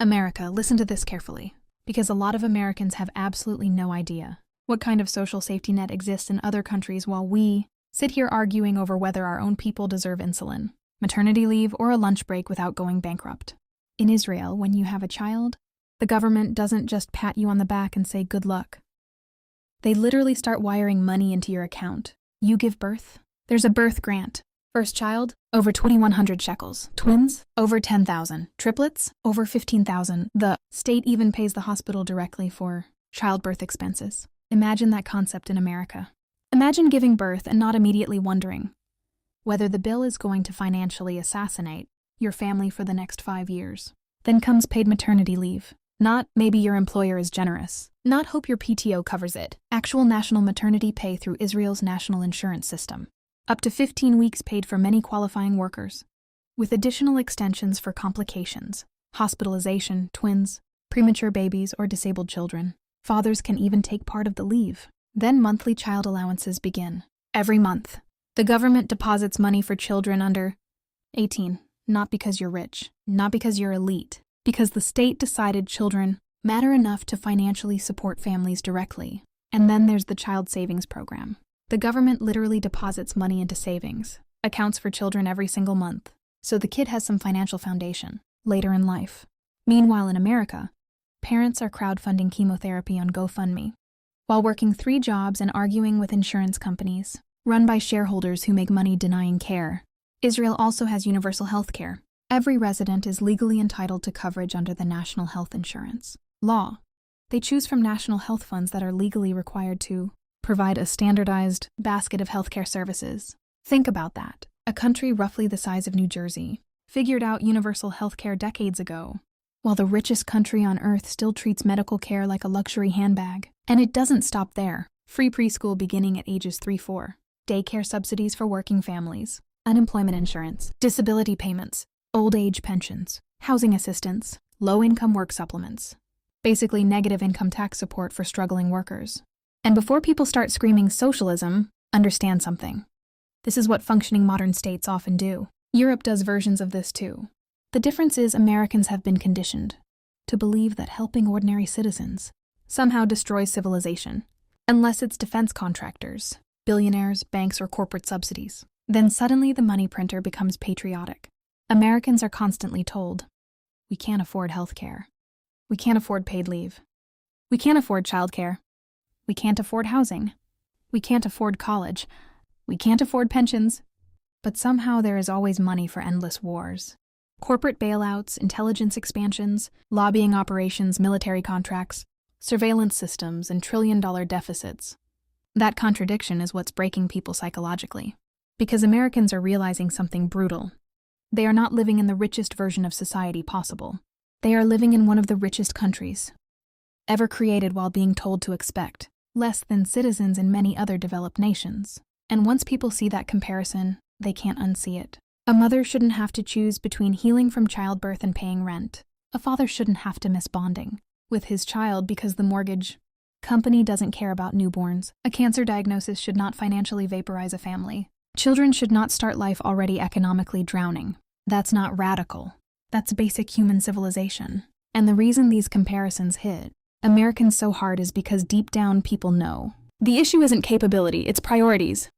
America, listen to this carefully, because a lot of Americans have absolutely no idea what kind of social safety net exists in other countries while we sit here arguing over whether our own people deserve insulin, maternity leave, or a lunch break without going bankrupt. In Israel, when you have a child, the government doesn't just pat you on the back and say good luck. They literally start wiring money into your account. You give birth, there's a birth grant. First child, over 2,100 shekels. Twins, over 10,000. Triplets, over 15,000. The state even pays the hospital directly for childbirth expenses. Imagine that concept in America. Imagine giving birth and not immediately wondering whether the bill is going to financially assassinate your family for the next 5 years. Then comes paid maternity leave. Not maybe your employer is generous. Not hope your PTO covers it. Actual national maternity pay through Israel's national insurance system. Up to 15 weeks paid for many qualifying workers, with additional extensions for complications, hospitalization, twins, premature babies, or disabled children. Fathers can even take part of the leave. Then monthly child allowances begin. Every month, the government deposits money for children under 18, not because you're rich, not because you're elite, because the state decided children matter enough to financially support families directly. And then there's the child savings program. The government literally deposits money into savings, accounts for children every single month, so the kid has some financial foundation later in life. Meanwhile, in America, parents are crowdfunding chemotherapy on GoFundMe, while working 3 jobs and arguing with insurance companies, run by shareholders who make money denying care. Israel also has universal health care. Every resident is legally entitled to coverage under the national health insurance law. They choose from national health funds that are legally required to provide a standardized basket of healthcare services. Think about that. A country roughly the size of New Jersey figured out universal healthcare decades ago, while the richest country on earth still treats medical care like a luxury handbag. And it doesn't stop there. Free preschool beginning at ages 3-4, daycare subsidies for working families, unemployment insurance, disability payments, old age pensions, housing assistance, low-income work supplements, basically negative income tax support for struggling workers. And before people start screaming socialism, understand something. This is what functioning modern states often do. Europe does versions of this too. The difference is Americans have been conditioned to believe that helping ordinary citizens somehow destroys civilization, unless it's defense contractors, billionaires, banks, or corporate subsidies. Then suddenly the money printer becomes patriotic. Americans are constantly told, we can't afford health care. We can't afford paid leave. We can't afford childcare. We can't afford housing. We can't afford college. We can't afford pensions. But somehow there is always money for endless wars. Corporate bailouts, intelligence expansions, lobbying operations, military contracts, surveillance systems, and trillion-dollar deficits. That contradiction is what's breaking people psychologically. Because Americans are realizing something brutal. They are not living in the richest version of society possible. They are living in one of the richest countries ever created while being told to expect less than citizens in many other developed nations. And once people see that comparison, they can't unsee it. A mother shouldn't have to choose between healing from childbirth and paying rent. A father shouldn't have to miss bonding with his child because the mortgage company doesn't care about newborns. A cancer diagnosis should not financially vaporize a family. Children should not start life already economically drowning. That's not radical. That's basic human civilization. And the reason these comparisons hit Americans so hard is because deep down people know. The issue isn't capability, it's priorities.